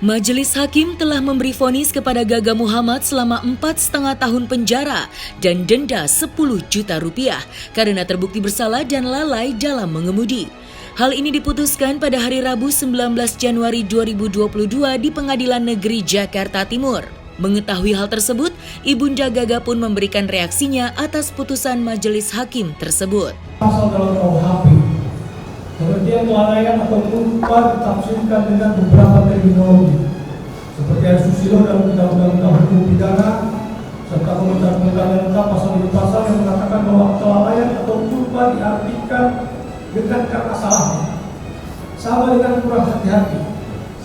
Majelis Hakim telah memberi vonis kepada Gaga Muhammad selama 4,5 tahun penjara dan denda 10 juta rupiah karena terbukti bersalah dan lalai dalam mengemudi. Hal ini diputuskan pada hari Rabu 19 Januari 2022 di Pengadilan Negeri Jakarta Timur. Mengetahui hal tersebut, Ibunda Gaga pun memberikan reaksinya atas putusan Majelis Hakim tersebut. Pasal dalam KUHP, pengertian kelalaian atau lupa ditafsirkan dengan beberapa terminologi seperti asusilo dalam Undang-Undang Hukum Pidana serta komentar-komentar yang lengkap pasal yang mengatakan bahwa kelalaian atau lupa diartikan dengan karena salahnya, sama dengan kurang hati-hati,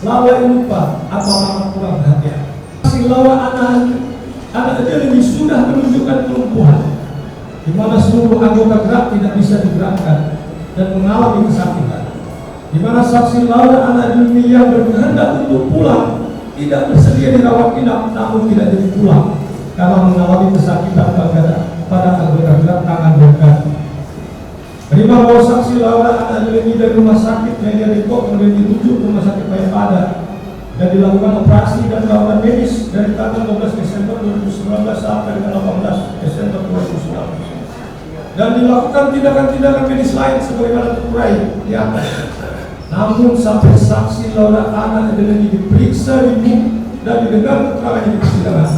lalai lupa atau amat kurang perhatian. Silawa anak ini sudah menunjukkan kelumpuhan, di mana seluruh anggota gerak tidak bisa digerakkan dan mengalami kesakitan, di mana saksi Laura anak dunia berkehendak untuk pulang, tidak bersedia dirawat inap, namun tidak jadi pulang karena mengalami kesakitan pada anggota gerak tangan dan kaki. Terima bahwa saksi Laura anak dunia dari rumah sakit Media Depok kemudian dirujuk ke rumah sakit Mayapada dan dilakukan operasi dan perawatan medis dari tanggal 12 Desember 2019 sampai dengan 18 Desember 2019. Dan dilakukan tindakan-tindakan medis lain sebagaimana terurai di atas. Namun sampai saksi Laura anak ini diperiksa dan didengar keterangannya di persidangan,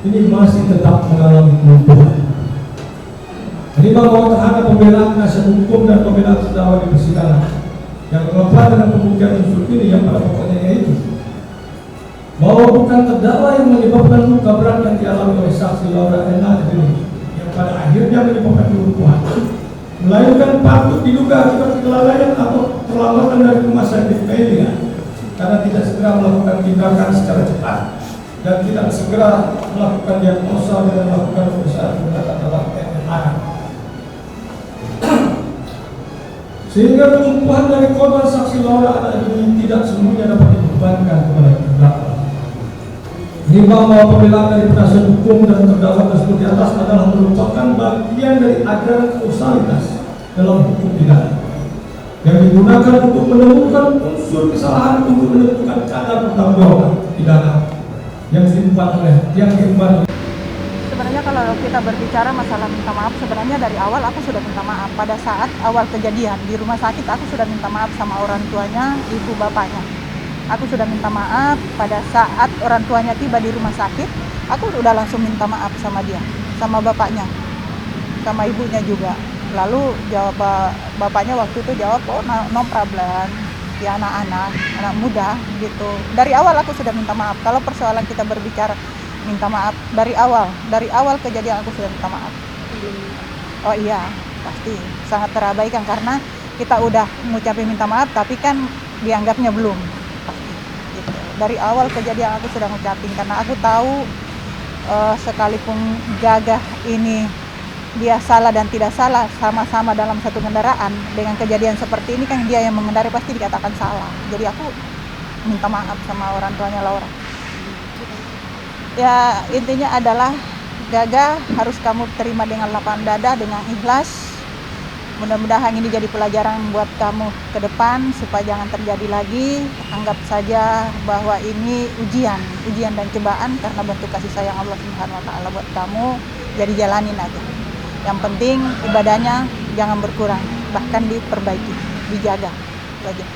ini masih tetap mengalami kelumpuhan. Terima bahwa terhadap pembelaan penasihat hukum dan pembelaan terdakwa di persidangan yang terlepas dengan pembuktian unsur ini yang pada pokoknya yaitu bahwa bukan terdakwa yang menyebabkan luka berat yang dialami oleh saksi Laura anak ini pada akhirnya menyebabkan kelumpuhan, melainkan patut diduga akibat kelalaian atau perlambatan dari rumah sakit Media karena tidak segera melakukan tindakan secara cepat dan tidak segera melakukan diagnosa dan melakukan pemeriksaan menggunakan alat MRI, sehingga kelumpuhan dari korban saksi Laura anak ini tidak semuanya dapat dibebankan kepada terdakwa. Lima bahwa pembelaan dari penasihat hukum dan terdakwa tersebut di atas adalah merupakan bagian dari ajaran kausalitas dalam hukum pidana yang digunakan untuk menemukan unsur kesalahan untuk menentukan kadar pertanggungjawaban pidana yang diemban. Sebenarnya kalau kita berbicara masalah minta maaf, sebenarnya dari awal aku sudah minta maaf. Pada saat awal kejadian di rumah sakit aku sudah minta maaf sama orang tuanya, ibu bapaknya. Aku sudah minta maaf pada saat orang tuanya tiba di rumah sakit. Aku udah langsung minta maaf sama dia, sama bapaknya, sama ibunya juga. Lalu jawab bapaknya waktu itu jawab, oh no problem, ya anak muda gitu. Dari awal aku sudah minta maaf. Kalau persoalan kita berbicara minta maaf dari awal kejadian aku sudah minta maaf. Oh iya, pasti sangat terabaikan karena kita udah ngucapin minta maaf tapi kan dianggapnya belum. Dari awal kejadian aku sudah ngucapin karena aku tahu sekalipun Gagah ini dia salah dan tidak salah sama-sama dalam satu kendaraan, dengan kejadian seperti ini kan dia yang mengendari pasti dikatakan salah. Jadi aku minta maaf sama orang tuanya Laura. Ya intinya adalah Gagah harus kamu terima dengan lapang dada, dengan ikhlas. Mudah-mudahan ini jadi pelajaran buat kamu ke depan supaya jangan terjadi lagi. Anggap saja bahwa ini ujian dan cobaan karena bentuk kasih sayang Allah Subhanahu wa taala buat kamu. Jadi jalanin aja. Yang penting ibadahnya jangan berkurang, bahkan diperbaiki, dijaga. Itu aja.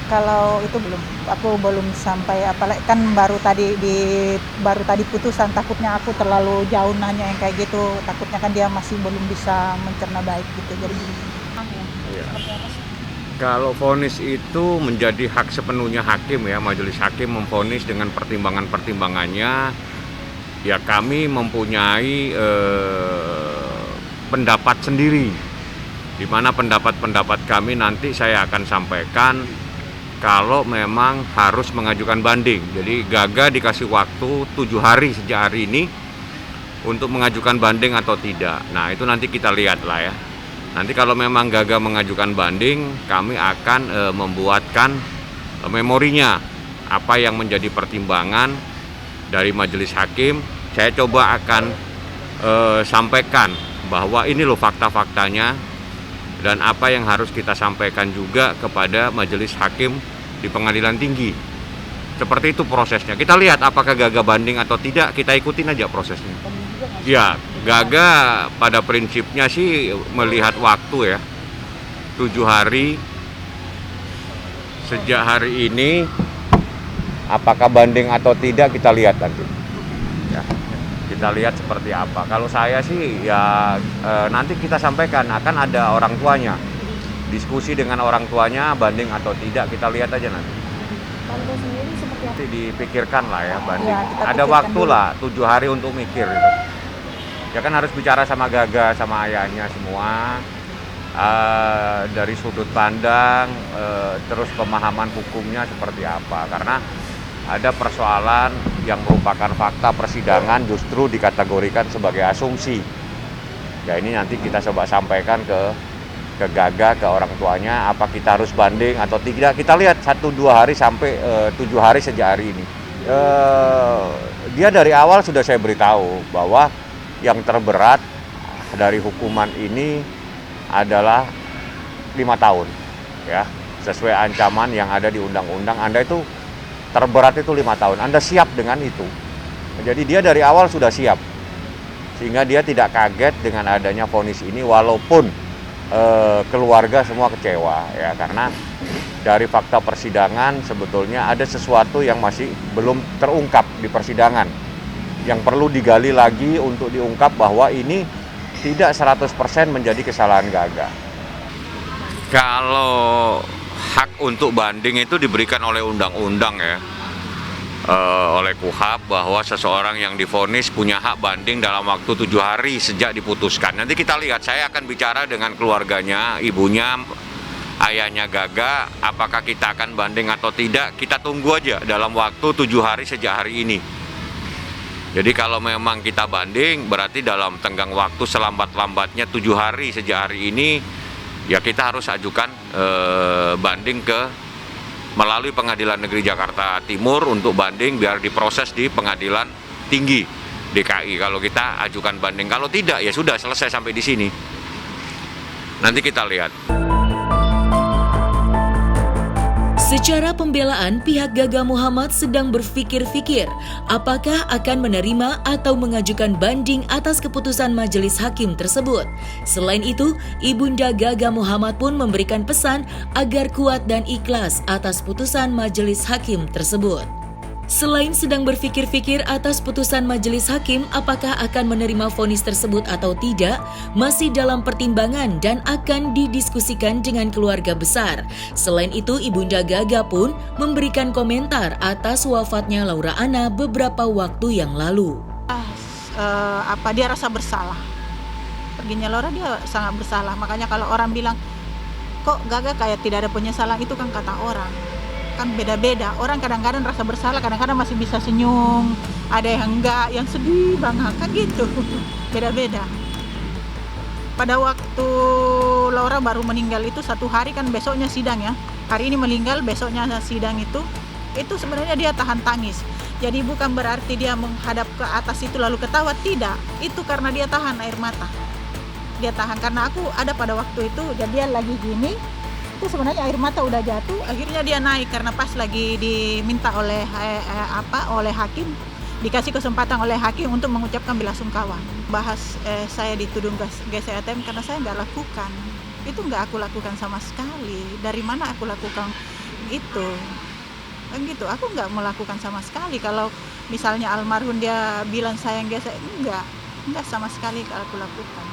Kalau itu aku belum sampai apalagi kan baru tadi putusan, takutnya aku terlalu jauh nanya yang kayak gitu, takutnya kan dia masih belum bisa mencerna baik gitu. Jadi ya. Kalau vonis itu menjadi hak sepenuhnya hakim ya, majelis hakim memvonis dengan pertimbangannya. Ya kami mempunyai pendapat sendiri, di mana pendapat kami nanti saya akan sampaikan kalau memang harus mengajukan banding. Jadi Gaga dikasih waktu 7 hari sejak hari ini untuk mengajukan banding atau tidak. Nah itu nanti kita lihat lah ya. Nanti kalau memang Gaga mengajukan banding, kami akan membuatkan memorinya apa yang menjadi pertimbangan dari majelis hakim. Saya coba akan sampaikan bahwa ini loh fakta-faktanya dan apa yang harus kita sampaikan juga kepada majelis hakim di pengadilan tinggi. Seperti itu prosesnya. Kita lihat apakah Gaga banding atau tidak, kita ikutin aja prosesnya. Ya, Gaga pada prinsipnya sih melihat waktu ya, 7 hari sejak hari ini, apakah banding atau tidak kita lihat nanti. Ya, kita lihat seperti apa. Kalau saya sih ya nanti kita sampaikan, akan ada orang tuanya, diskusi dengan orang tuanya banding atau tidak, kita lihat aja nanti. Tante sendiri seperti apa? Nanti dipikirkan lah ya banding. Ya, kita ada pikirkan waktu dulu. lah 7 hari untuk mikir gitu. Ya kan harus bicara sama Gaga, sama ayahnya semua. Dari sudut pandang, terus pemahaman hukumnya seperti apa. Karena ada persoalan yang merupakan fakta persidangan justru dikategorikan sebagai asumsi. Ya ini nanti kita coba sampaikan ke Gaga, ke orang tuanya, apa kita harus banding atau tidak. Kita lihat 1-2 hari sampai 7 hari sejak hari ini. Dia dari awal sudah saya beritahu bahwa yang terberat dari hukuman ini adalah 5 tahun, ya, sesuai ancaman yang ada di undang-undang. Anda itu terberat itu 5 tahun. Anda siap dengan itu. Jadi dia dari awal sudah siap, sehingga dia tidak kaget dengan adanya vonis ini, walaupun keluarga semua kecewa, ya, karena dari fakta persidangan sebetulnya ada sesuatu yang masih belum terungkap di persidangan, yang perlu digali lagi untuk diungkap bahwa ini tidak 100% menjadi kesalahan Gaga. Kalau hak untuk banding itu diberikan oleh undang-undang ya, oleh KUHP, bahwa seseorang yang divonis punya hak banding dalam waktu 7 hari sejak diputuskan. Nanti kita lihat, saya akan bicara dengan keluarganya, ibunya, ayahnya Gaga, apakah kita akan banding atau tidak. Kita tunggu aja dalam waktu 7 hari sejak hari ini. Jadi kalau memang kita banding, berarti dalam tenggang waktu selambat-lambatnya 7 hari sejak hari ini, ya kita harus ajukan banding melalui Pengadilan Negeri Jakarta Timur untuk banding biar diproses di Pengadilan Tinggi DKI. Kalau kita ajukan banding, kalau tidak ya sudah selesai sampai di sini. Nanti kita lihat. Secara pembelaan, pihak Gaga Muhammad sedang berpikir-fikir apakah akan menerima atau mengajukan banding atas keputusan majelis hakim tersebut. Selain itu, Ibunda Gaga Muhammad pun memberikan pesan agar kuat dan ikhlas atas putusan majelis hakim tersebut. Selain sedang berpikir-fikir atas putusan majelis hakim apakah akan menerima vonis tersebut atau tidak, masih dalam pertimbangan dan akan didiskusikan dengan keluarga besar. Selain itu, Ibunda Gaga pun memberikan komentar atas wafatnya Laura Anna beberapa waktu yang lalu. Dia rasa bersalah. Perginya Laura, dia sangat bersalah. Makanya kalau orang bilang, kok Gaga kayak tidak ada penyesalan, itu kan kata orang. Kan beda-beda, orang kadang-kadang rasa bersalah, kadang-kadang masih bisa senyum, ada yang enggak, yang sedih banget, kan gitu, beda-beda. Pada waktu Laura baru meninggal itu 1 hari, kan besoknya sidang ya, hari ini meninggal, besoknya sidang itu sebenarnya dia tahan tangis. Jadi bukan berarti dia menghadap ke atas itu lalu ketawa, tidak, itu karena dia tahan air mata. Dia tahan, karena aku ada pada waktu itu, dan dia lagi gini, itu sebenarnya air mata udah jatuh, akhirnya dia naik karena pas lagi diminta oleh oleh hakim, dikasih kesempatan oleh hakim untuk mengucapkan belasungkawa. Bahas saya dituduh GSATM karena saya nggak lakukan, itu nggak aku lakukan sama sekali. Dari mana aku lakukan itu? Kan gitu, aku nggak melakukan sama sekali. Kalau misalnya almarhum dia bilang sayang GSATM, enggak sama sekali aku lakukan.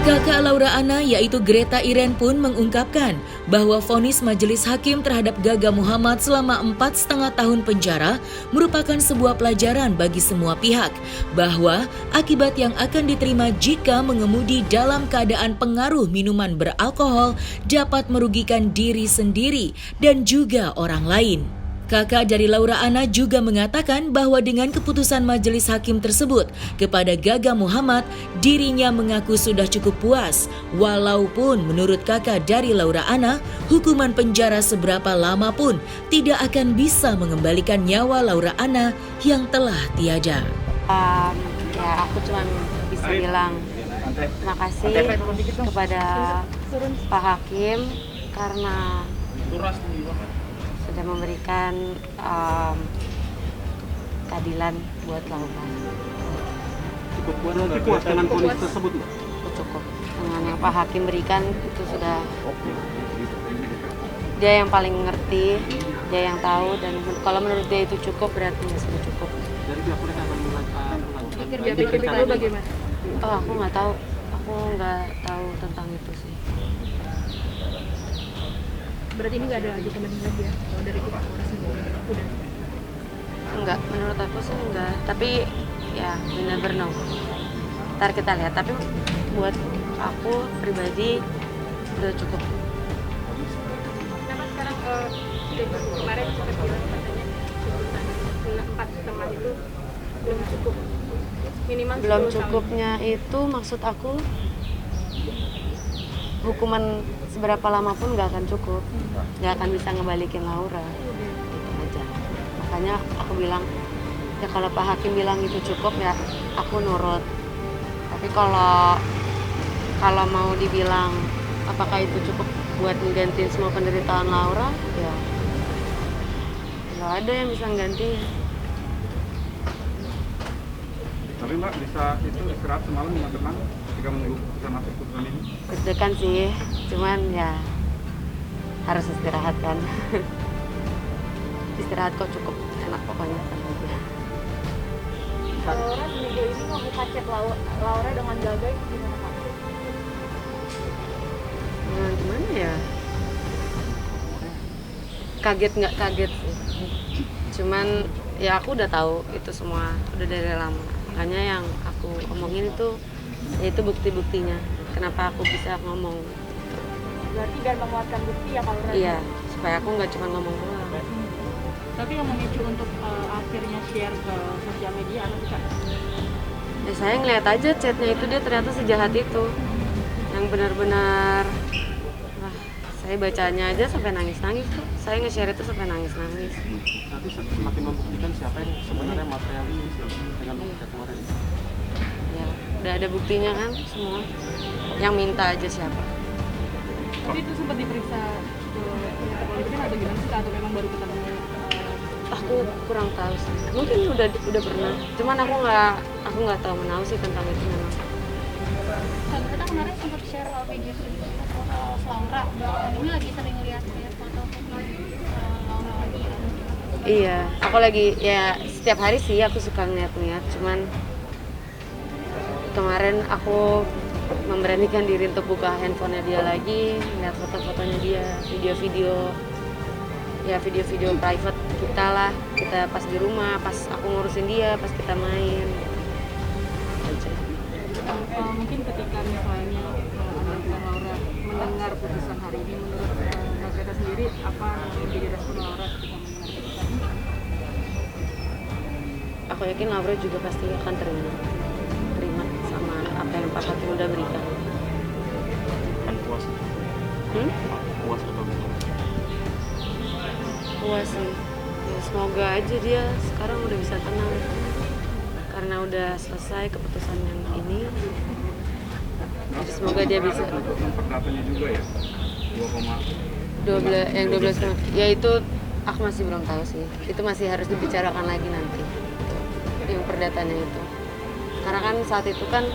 Kakak Laura Anna yaitu Greta Iren pun mengungkapkan bahwa vonis majelis hakim terhadap Gaga Muhammad selama 4,5 tahun penjara merupakan sebuah pelajaran bagi semua pihak, bahwa akibat yang akan diterima jika mengemudi dalam keadaan pengaruh minuman beralkohol dapat merugikan diri sendiri dan juga orang lain. Kakak dari Laura Anna juga mengatakan bahwa dengan keputusan majelis hakim tersebut kepada Gaga Muhammad, dirinya mengaku sudah cukup puas. Walaupun menurut kakak dari Laura Anna, hukuman penjara seberapa lama pun tidak akan bisa mengembalikan nyawa Laura Anna yang telah tiada. Ya aku cuma bisa bilang terima kasih kepada Pak Hakim karena sudah memberikan keadilan buat Laura. Berarti puas dengan vonis tersebut, Mbak? Cukup dengan yang Pak Hakim berikan itu sudah, dia yang paling ngerti, dia yang tahu, dan kalau menurut dia itu cukup berarti ya sudah cukup. Dari pihak mereka akan mengajukan Pikir bagaimana? Oh aku nggak tahu tentang itu sih. Berarti ini nggak ada lagi kepentingan lagi ya kalau dari pihak Polres sendiri? Udah. Enggak, menurut aku sih enggak. Tapi ya we never know. Ntar kita lihat. Tapi buat aku pribadi udah cukup. Kenapa sekarang kemarin sempat bilang katanya putusan 4,5 itu belum cukup? Minimal Belum 10 tahun. cukupnya itu maksud aku hukuman seberapa lama pun nggak akan cukup, nggak akan bisa ngebalikin Laura, itu aja. Makanya aku bilang ya kalau Pak Hakim bilang itu cukup ya aku nurut. Tapi kalau mau dibilang apakah itu cukup buat menggantiin semua penderitaan Laura, ya nggak ada yang bisa mengganti. Tapi Mbak bisa itu istirahat semalam dengan tenang ketika menunggu keputusan akhir putusan ini? Deg-degan sih, cuman ya harus istirahat kan. Istirahat kok cukup enak pokoknya aja. Laura seminggu ini membuka chat Laura dengan Gaga itu gimana Pak? Gimana ya? Kaget nggak kaget sih. Cuman ya aku udah tahu itu semua udah dari lama. Makanya yang aku omongin itu yaitu bukti-buktinya. Kenapa aku bisa ngomong? Berarti biar menguatkan bukti ya kalau Iya, supaya aku nggak cuma ngomong doang. Tapi yang memicu untuk akhirnya share ke sosial media apa sih Kak? Ya saya ngeliat aja chatnya itu dia ternyata sejahat itu. Yang benar-benar wah, saya bacanya aja sampai nangis-nangis tuh. Saya nge-share itu sampai nangis-nangis. Nanti semakin membuktikan siapa yang sebenarnya materialis dengan bukti kemarin. Ya, udah ada buktinya kan semua. Yang minta aja siapa. Tapi itu sempat diperiksa ke kepolisian atau gimana sih Kak? Atau memang baru ketemu? Aku kurang tahu sih. Mungkin udah pernah. Cuman aku nggak tahu menahu sih tentang itu memang. Kita kemarin sempat share video Laura. Ini lagi sering lihat foto-foto Laura lagi. Iya, aku lagi ya setiap hari sih aku suka ngeliat-ngeliat. Cuman kemarin aku memberanikan diri untuk buka handphonenya dia lagi, lihat foto-fotonya dia, video-video private kita lah, kita pas di rumah, pas aku ngurusin dia, pas kita main. Mungkin ketika misalnya Laura mendengar putusan hari ini, menurut Mbak Greta sendiri apa yang menjadi respon Laura ketika mendengar putusan ini? Aku yakin Laura juga pasti akan terima sama apa yang Pak Hakim udah berikan. Kan puas. Puas atau bukan? Puas sih. Ya, semoga aja dia sekarang udah bisa tenang karena udah selesai keputusan yang ini. Jadi semoga dia bisa. Perdatanya juga ya. 12 ya itu aku masih belum tahu sih. Itu masih harus dibicarakan lagi nanti. Yang perdatanya itu. Karena kan saat itu kan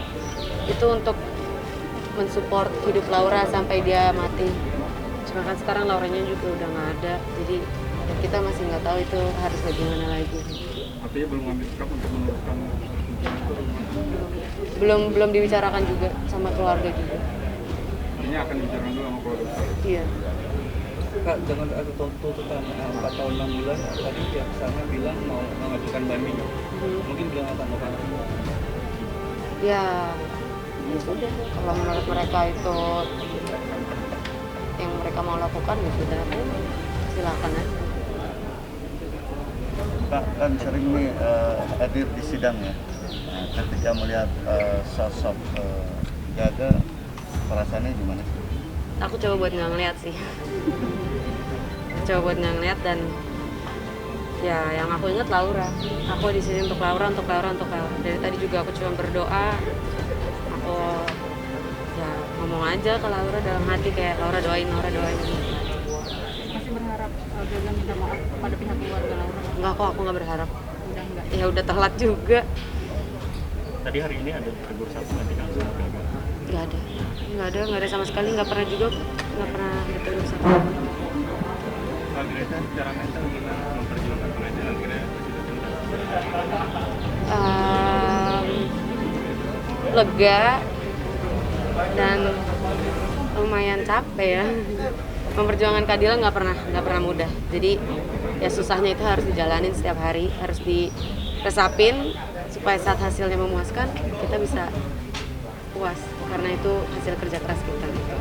itu untuk mensupport hidup Laura sampai dia mati. Cuma kan sekarang Lauranya juga udah nggak ada, jadi ya kita masih nggak tahu itu harus bagaimana lagi. Artinya belum ngambil sikap untuk meneruskan Belum dibicarakan juga sama keluarga juga. artinya akan dibicarakan dulu sama keluarga. Iya. Kak, dengan ada tuntutan 4 tahun 6 bulan, tadi pihak sana bilang mau mengajukan banding. Mungkin bilang apa? Ya sudah, kalau menurut mereka itu yang mereka mau lakukan ya sudah, silakan aja. Kak, kan sering nih hadir di sidang ya. Nah, ketika melihat sosok Gaga, perasaannya gimana sih? Aku coba buat nggak ngeliat sih. Coba buat nggak ngeliat dan Ya, yang aku ingat Laura. Aku di sini untuk Laura. Dari tadi juga aku cuma berdoa. Aku ya ngomong aja ke Laura dalam hati kayak Laura doain. Masih berharap Gaga minta maaf pada pihak keluarga Laura? Enggak kok, aku nggak berharap. Udah enggak. Ya udah telat juga. Tadi hari ini ada tegur satu nanti kan sama Gaga. Nggak ada sama sekali. Nggak pernah juga, nggak pernah ditegur sama. Pak Greta secara mental gimana memperjuangkan pengadilan Greta sudah tuntas? Lega dan lumayan capek ya. Memperjuangkan keadilan nggak pernah mudah. Jadi ya susahnya itu harus dijalanin setiap hari, harus diresapin supaya saat hasilnya memuaskan kita bisa puas karena itu hasil kerja keras kita gitu.